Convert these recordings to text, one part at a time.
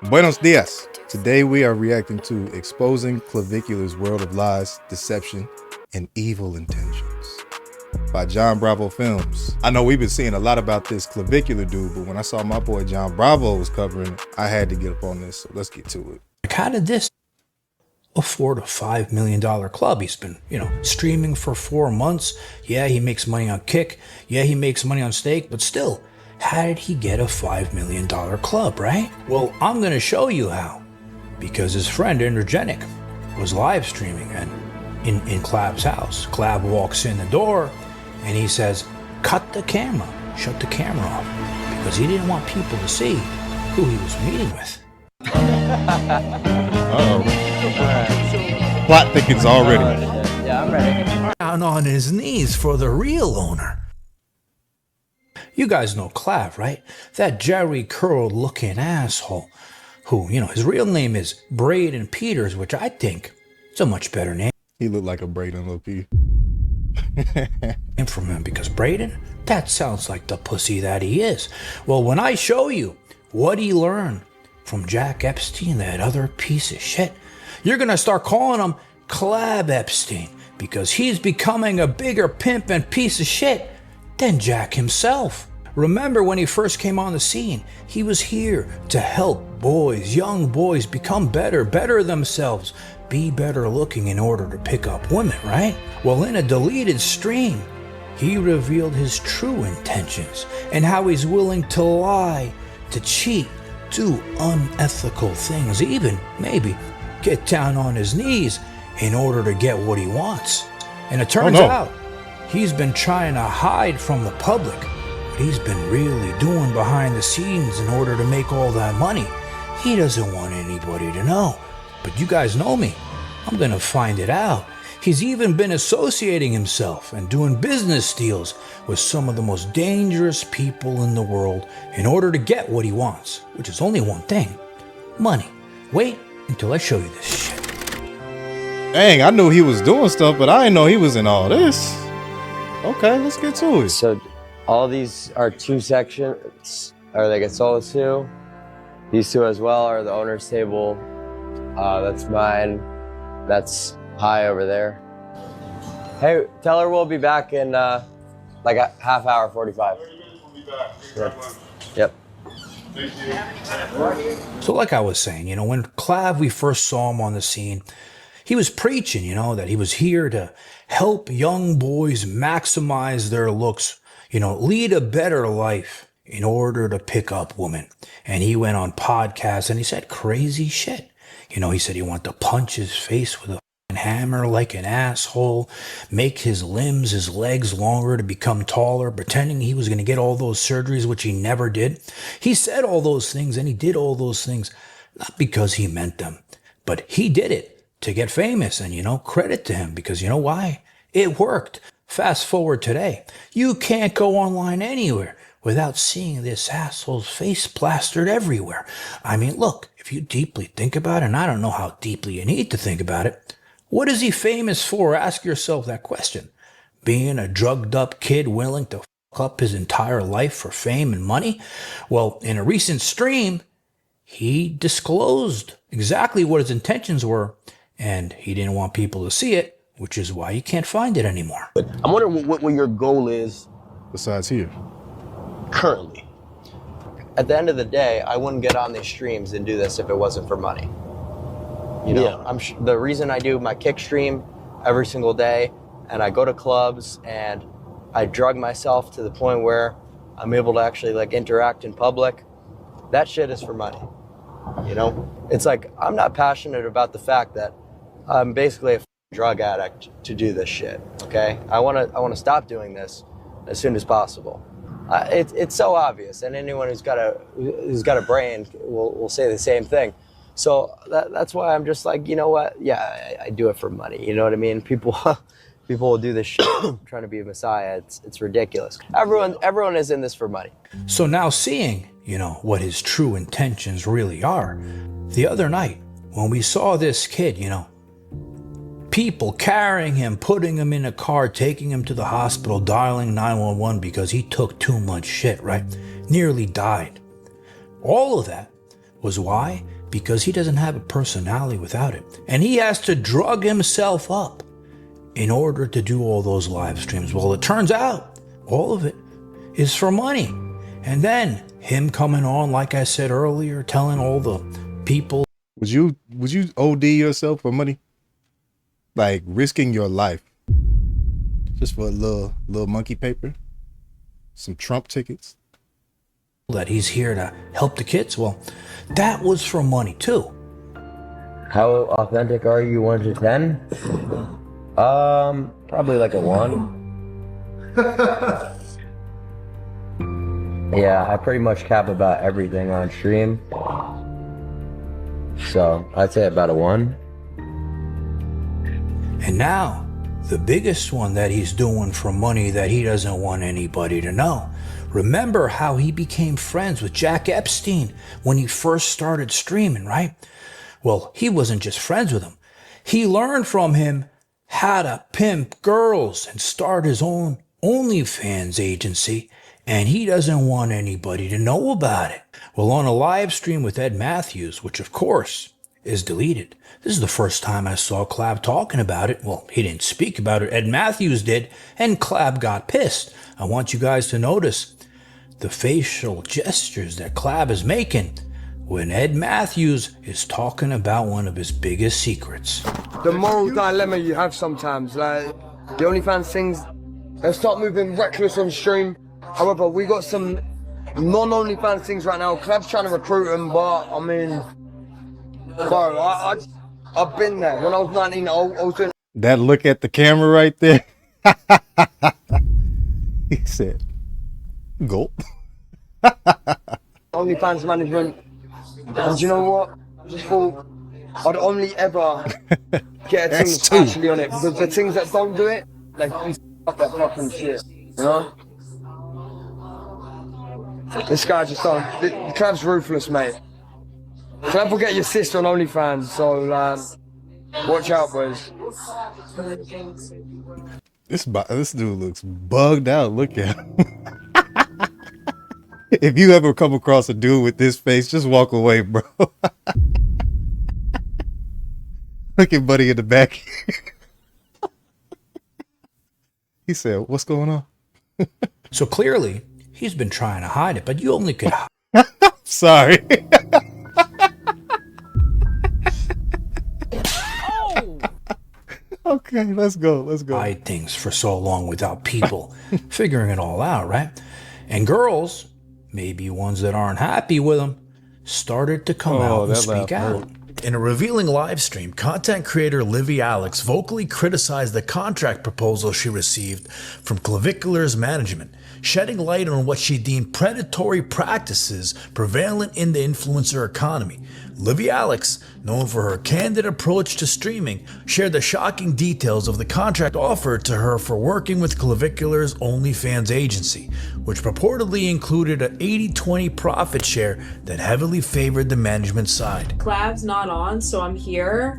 Buenos dias. Today we are reacting to Exposing Clavicular's World of Lies, Deception, and Evil Intentions by John Bravo Films. I know we've been seeing a lot about this Clavicular dude, but when I saw my boy John Bravo was covering it, I had to get up on this, so let's get to it. Like, how did this afford a $5 million club? He's been, streaming for 4 months. Yeah, he makes money on Kick. Yeah, he makes money on Stake, but still, how did he get a $5 million club, right? Well, I'm gonna show you how. Because his friend Energetic was live streaming and in Clav's house. Clav walks in the door and he says, cut the camera, shut the camera off. Because he didn't want people to see who he was meeting with. Uh-oh. Plot thickens already. Yeah, I'm ready. Down on his knees for the real owner. You guys know Clav, right? That Jerry curled looking asshole who, his real name is Braden Peters, which I think is a much better name. He looked like a Braden Loki. From him, because Braden, that sounds like the pussy that he is. Well, when I show you what he learned from Jack Epstein, that other piece of shit, you're gonna start calling him Clav Epstein, because he's becoming a bigger pimp and piece of shit than Jack himself. Remember when he first came on the scene, he was here to help boys, young boys, become better themselves, be better looking in order to pick up women, right? Well, in a deleted stream, he revealed his true intentions and how he's willing to lie, to cheat, do unethical things, even maybe get down on his knees in order to get what he wants. And it turns out he's been trying to hide from the public what he's been really doing behind the scenes in order to make all that money. He doesn't want anybody to know. But you guys know me. I'm gonna find it out. He's even been associating himself and doing business deals with some of the most dangerous people in the world in order to get what he wants, which is only one thing: money. Wait until I show you this shit. Dang, I knew he was doing stuff, but I didn't know he was in all this. Okay, let's get to it. So all these are 2 sections, or they get sold to. These 2 as well are the owner's table. That's mine. That's high over there. Hey, tell her we'll be back in like a half hour, 45. Yep. So like I was saying, when Clav, we first saw him on the scene, he was preaching, that he was here to help young boys maximize their looks, lead a better life in order to pick up women. And he went on podcasts and he said crazy shit. He said he wanted to punch his face with a hammer like an asshole, make his limbs, his legs longer to become taller, pretending he was going to get all those surgeries, which he never did. He said all those things and he did all those things, not because he meant them, but he did it to get famous. And, credit to him, because you know why? It worked. Fast forward today, you can't go online anywhere without seeing this asshole's face plastered everywhere. I mean, look, if you deeply think about it, and I don't know how deeply you need to think about it, what is he famous for? Ask yourself that question. Being a drugged up kid willing to fuck up his entire life for fame and money? Well, in a recent stream, he disclosed exactly what his intentions were, and he didn't want people to see it, which is why you can't find it anymore. I'm wondering what your goal is Besides here. currently. At the end of the day, I wouldn't get on these streams and do this if it wasn't for money. The reason I do my Kick stream every single day, and I go to clubs and I drug myself to the point where I'm able to actually interact in public, that shit is for money. It's like, I'm not passionate about the fact that I'm basically a drug addict to do this shit. Okay, I want to stop doing this as soon as possible. It's so obvious, and anyone who's got a brain will say the same thing. So that's why I'm just like, you know what? Yeah, I do it for money. You know what I mean? People will do this shit trying to be a messiah. It's ridiculous. Everyone is in this for money. So now seeing, what his true intentions really are, the other night when we saw this kid, people carrying him, putting him in a car, taking him to the hospital, dialing 911 because he took too much shit, right? Nearly died. All of that Was why? Because he doesn't have a personality without it. And he has to drug himself up in order to do all those live streams. Well, it turns out all of it is for money. And then him coming on, like I said earlier, telling all the people. Would you OD yourself for money? Like risking your life just for a little monkey paper? Some Trump tickets? That he's here to help the kids? Well, that was for money too. How authentic are you, 1 to 10? Probably like a 1. Yeah, I pretty much cap about everything on stream. So I'd say about a 1. And now, the biggest one that he's doing for money that he doesn't want anybody to know. Remember how he became friends with Jack Epstein when he first started streaming, right? Well, he wasn't just friends with him. He learned from him how to pimp girls and start his own OnlyFans agency, and he doesn't want anybody to know about it. Well, on a live stream with Ed Matthews, which of course is deleted, this is the first time I saw Clav talking about it. Well, he didn't speak about it. Ed Matthews did, and Clav got pissed. I want you guys to notice the facial gestures that Clav is making when Ed Matthews is talking about one of his biggest secrets. The moral dilemma you have sometimes, like the OnlyFans things, they start moving reckless on stream. However, we got some non-OnlyFans things right now. Clav's trying to recruit them, but I mean, bro, I've been there. When I was 19, I was doing. That look at the camera right there. He said, gulp. OnlyFans management. And you know what? I just thought I'd only ever get a team that's actually on it. Because the things that don't do it, they fuck that fucking shit. You know? This guy just don't. Clav's ruthless, mate. Clav will get your sister on OnlyFans, so watch out, boys. This dude looks bugged out. Look at him. If you ever come across a dude with this face, just walk away, bro. Look at Buddy in the back. He said, what's going on? So clearly, he's been trying to hide it, but you only could Sorry. Okay, let's go. hide things for so long without people figuring it all out, right? And girls, maybe ones that aren't happy with him, started to come out and speak out. In a revealing live stream, content creator Livy Alex vocally criticized the contract proposal she received from Clavicular's management, shedding light on what she deemed predatory practices prevalent in the influencer economy. Livy Alex, known for her candid approach to streaming, shared the shocking details of the contract offered to her for working with Clavicular's OnlyFans agency, which purportedly included an 80-20 profit share that heavily favored the management side. Clav's not on, so I'm here.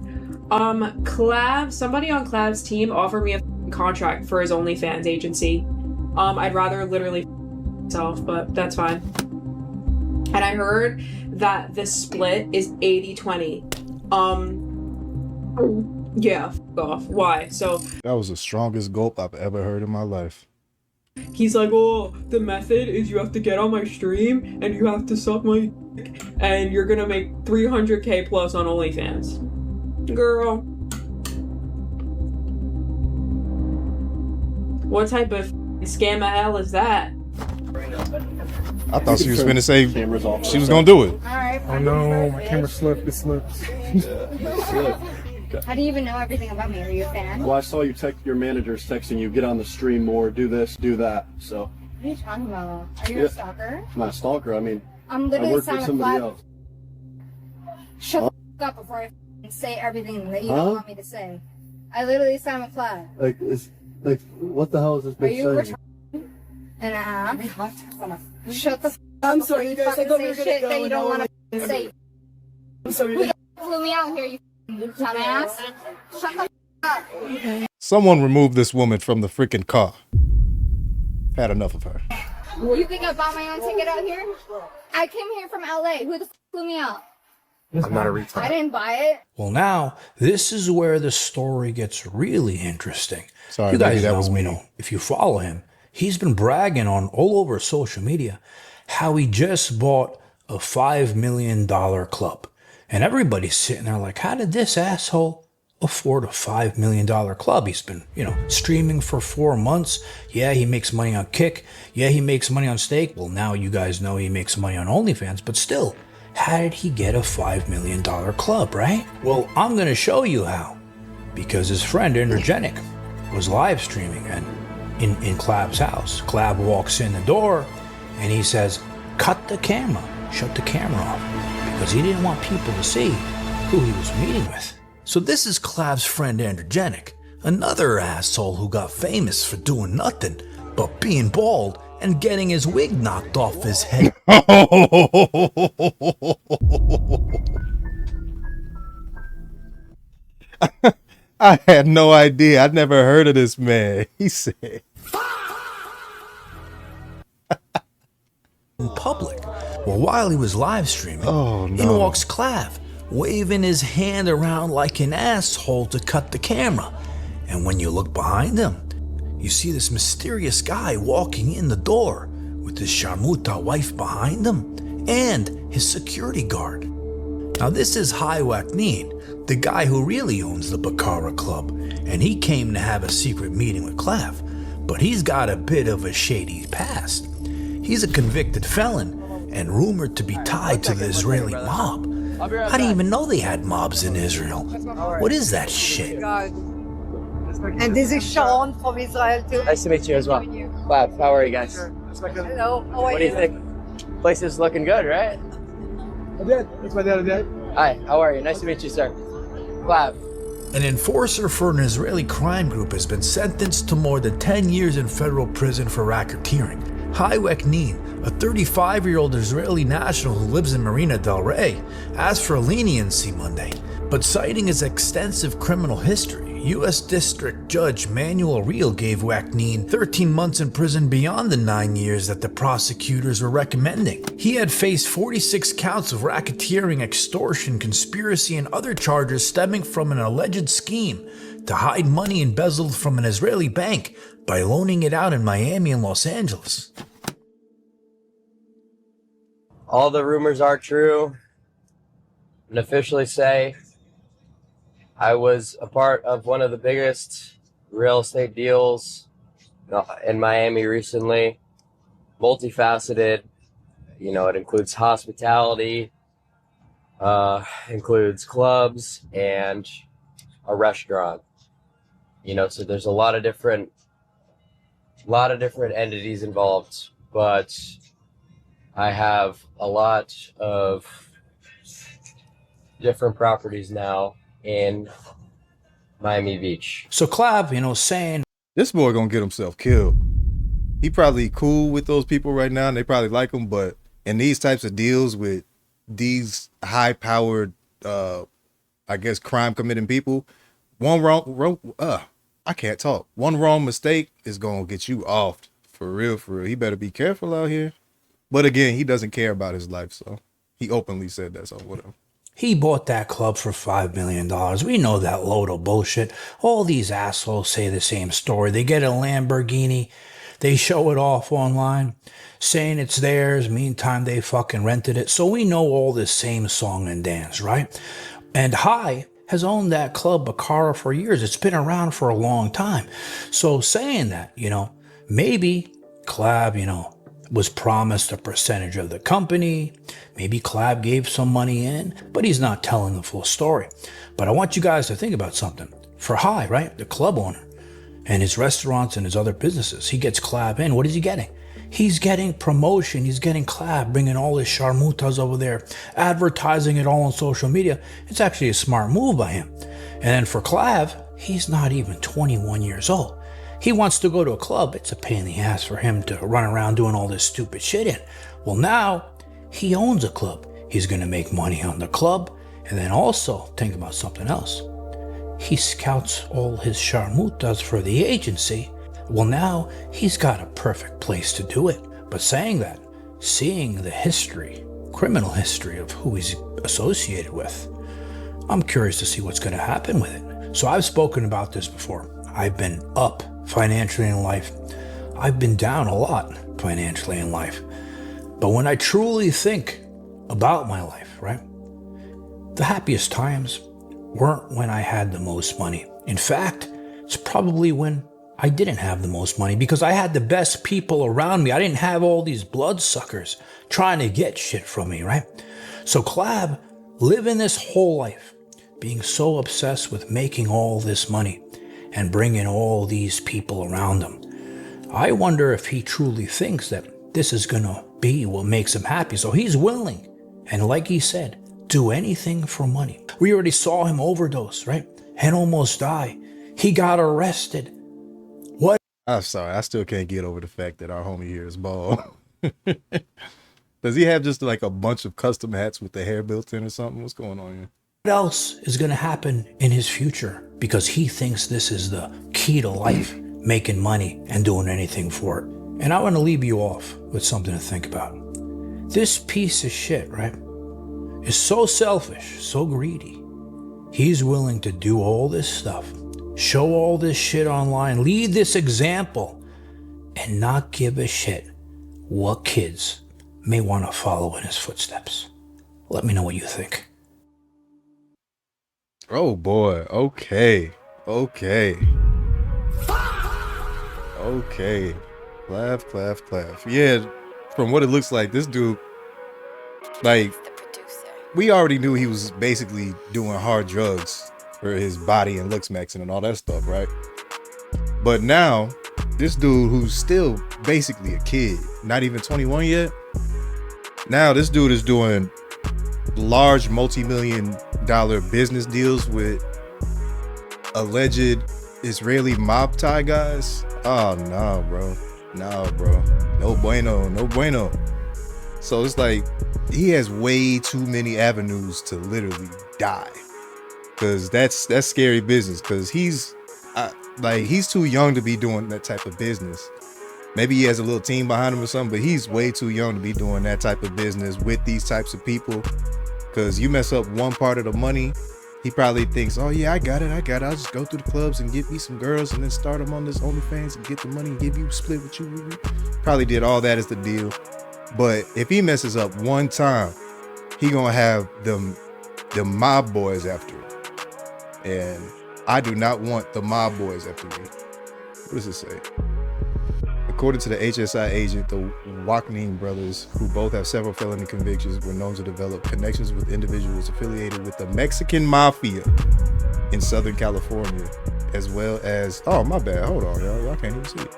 Somebody on Clav's team offered me a contract for his OnlyFans agency. I'd rather literally myself, but that's fine. And I heard that the split is 80-20. Yeah, f off. Why? So That was the strongest gulp I've ever heard in my life. he's like, oh, the method is you have to get on my stream and you have to suck my dick and you're gonna make 300K plus on OnlyFans. Girl. What type of scam of hell is that? I thought she was going to say she was going to do it. Oh no, my camera slipped. It slips. How do you even know everything about me? Are you a fan? Well, I saw you text your manager's texting you, get on the stream more, do this, do that. So. What are you talking about? Are you a stalker? I'm not a stalker. I mean, I'm I literally work for signed with somebody Clav. else. Shut the f up before I say everything that you don't want me to say. I literally signed with Clav. Like, what the hell is this Are bitch you saying? retarded and a half? Shut the f up. I'm before sorry, you guys. I fucking thought say we were gonna shit go that you and don't now want we're to say. I'm sorry. Who the f flew me out here, you dumbass? Shut the f up. Someone removed this woman from the freaking car. Had enough of her. You think I bought my own ticket out here? I came here from LA. Who the f flew me out? I'm not a retard. I didn't buy it. Well, now, this is where the story gets really interesting. Sorry, you maybe guys that know, was me. if you follow him, he's been bragging on all over social media how he just bought a $5 million club. And everybody's sitting there like, how did this asshole afford a $5 million club? He's been, streaming for 4 months. Yeah, he makes money on Kick. Yeah, he makes money on Stake. Well, now you guys know he makes money on OnlyFans, but still, how did he get a $5 million club, right? Well, I'm going to show you how. Because his friend, Energetic, was live streaming and in Clab's house. Clab walks in the door and he says, cut the camera, shut the camera off. Because he didn't want people to see who he was meeting with. So this is Clab's friend Energetic, another asshole who got famous for doing nothing but being bald and getting his wig knocked off his head. I had no idea. I'd never heard of this man. He said, in public. Well, while he was live streaming, in walks Clav, waving his hand around like an asshole to cut the camera. And when you look behind him, you see this mysterious guy walking in the door with his Sharmuta wife behind him and his security guard. Now this is Hai Wakneen, the guy who really owns the Baccara Club, and he came to have a secret meeting with Clav, but he's got a bit of a shady past. He's a convicted felon and rumored to be tied to the Israeli mob. I didn't even know they had mobs in Israel. What is that shit? And this is Sharon from Israel too. Nice to meet you as well. Clav, how are you guys? Hello, how are What do you think? Place is looking good, right? Hi, how are you? Nice to meet you, sir. Clav. An enforcer for an Israeli crime group has been sentenced to more than 10 years in federal prison for racketeering. Hai Wakneen, a 35-year-old Israeli national who lives in Marina del Rey, asked for leniency Monday, but citing his extensive criminal history, U.S. District Judge Manuel Real gave Wakneen 13 months in prison beyond the 9 years that the prosecutors were recommending. He had faced 46 counts of racketeering, extortion, conspiracy, and other charges stemming from an alleged scheme to hide money embezzled from an Israeli bank by loaning it out in Miami and Los Angeles. All the rumors are true. And officially say I was a part of one of the biggest real estate deals in Miami recently. Multifaceted. It includes hospitality, includes clubs, and a restaurant. So there's a lot of different entities involved, but I have a lot of different properties now in Miami Beach. So Clav, saying this boy gonna get himself killed. He probably cool with those people right now and they probably like him, but in these types of deals with these high-powered, I guess, crime-committing people, one I can't talk. One wrong mistake is gonna get you off. For real, for real. He better be careful out here. But again, he doesn't care about his life, so he openly said that, so whatever. he bought that club for $5 million. We know that load of bullshit. All these assholes say the same story. They get a Lamborghini. They show it off online, saying it's theirs. Meantime, they fucking rented it. So we know all this same song and dance, right? And Hai has owned that club, Baccara, for years. It's been around for a long time. So saying that, maybe Clav, was promised a percentage of the company. Maybe Clav gave some money in, but he's not telling the full story. But I want you guys to think about something. For Hai, right, the club owner, and his restaurants and his other businesses, he gets Clav in. What is he getting? He's getting promotion. He's getting Clav, bringing all his sharmutas over there, advertising it all on social media. It's actually a smart move by him. And then for Clav, he's not even 21 years old. He wants to go to a club. It's a pain in the ass for him to run around doing all this stupid shit in. Well, now he owns a club. He's going to make money on the club. And then also think about something else. He scouts all his sharmutas for the agency. Well, now he's got a perfect place to do it. But saying that, seeing the history, criminal history of who he's associated with. I'm curious to see what's going to happen with it. So I've spoken about this before. I've been up financially in life. I've been down a lot financially in life. But when I truly think about my life, right? The happiest times weren't when I had the most money. In fact, it's probably when I didn't have the most money, because I had the best people around me. I didn't have all these bloodsuckers trying to get shit from me, right? So Clav, living this whole life, being so obsessed with making all this money and bringing all these people around him, I wonder if he truly thinks that this is gonna be what makes him happy. So he's willing, and like he said, do anything for money. We already saw him overdose, right? And almost die. He got arrested. What? I'm sorry, I still can't get over the fact that our homie here is bald. Does he have just like a bunch of custom hats with the hair built in or something? What's going on here? What else is going to happen in his future? Because he thinks this is the key to life, making money and doing anything for it. And I want to leave you off with something to think about. This piece of shit, right, is so selfish, so greedy. He's willing to do all this stuff, show all this shit online, lead this example, and not give a shit what kids may want to follow in his footsteps. Let me know what you think. Oh boy, okay. Clav. Yeah, from what it looks like, this dude, like, we already knew he was basically doing hard drugs for his body and looks maxing and all that stuff, right? But now, this dude who's still basically a kid, not even 21 yet, now this dude is doing large multi-million-dollar business deals with alleged Israeli mob tie guys. Oh, nah, bro. No bueno. So it's like he has way too many avenues to literally die, because that's scary business, because he's too young to be doing that type of business. Maybe he has a little team behind him or something, but he's way too young to be doing that type of business with these types of people. Because you mess up one part of the money, he probably thinks, oh yeah, I got it. I'll just go through the clubs and get me some girls and then start them on this OnlyFans and get the money and give you a split with you. Probably did all that as the deal. But if he messes up one time, he gonna have the mob boys after him. And I do not want the mob boys after me. What does it say? According to the HSI agent, the Wakning brothers, who both have several felony convictions, were known to develop connections with individuals affiliated with the Mexican Mafia in Southern California, as well as, oh my bad, hold on, y'all can't even see it.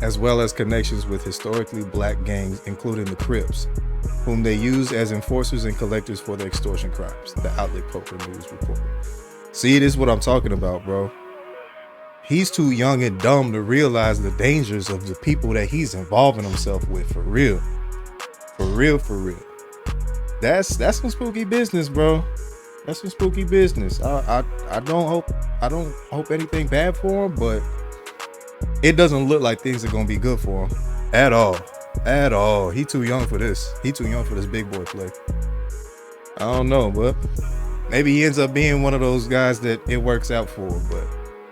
As well as connections with historically black gangs, including the Crips, whom they use as enforcers and collectors for their extortion crimes, the outlet Poker News reported. See, this is what I'm talking about, bro. He's too young and dumb to realize the dangers of the people that he's involving himself with, for real. That's some spooky business, bro. That's some spooky business. I don't hope anything bad for him, but it doesn't look like things are gonna be good for him at all. He too young for this. He too young for this big boy play. I don't know, but maybe he ends up being one of those guys that it works out for. But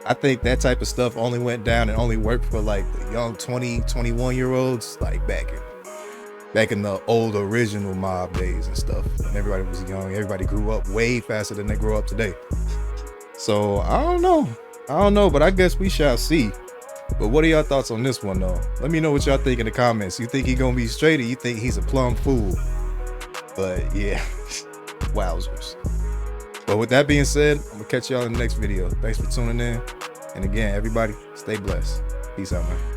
I think that type of stuff only went down and only worked for like the young 20, 21-year-olds, like back in the old original mob days and stuff. When everybody was young, everybody grew up way faster than they grow up today. So I don't know, but I guess we shall see. But what are y'all thoughts on this one though? Let me know what y'all think in the comments. You think he gonna be straight, or you think he's a plumb fool? But yeah, wowzers. But with that being said, I'm gonna catch y'all in the next video. Thanks for tuning in. And again, everybody, stay blessed. Peace out, man.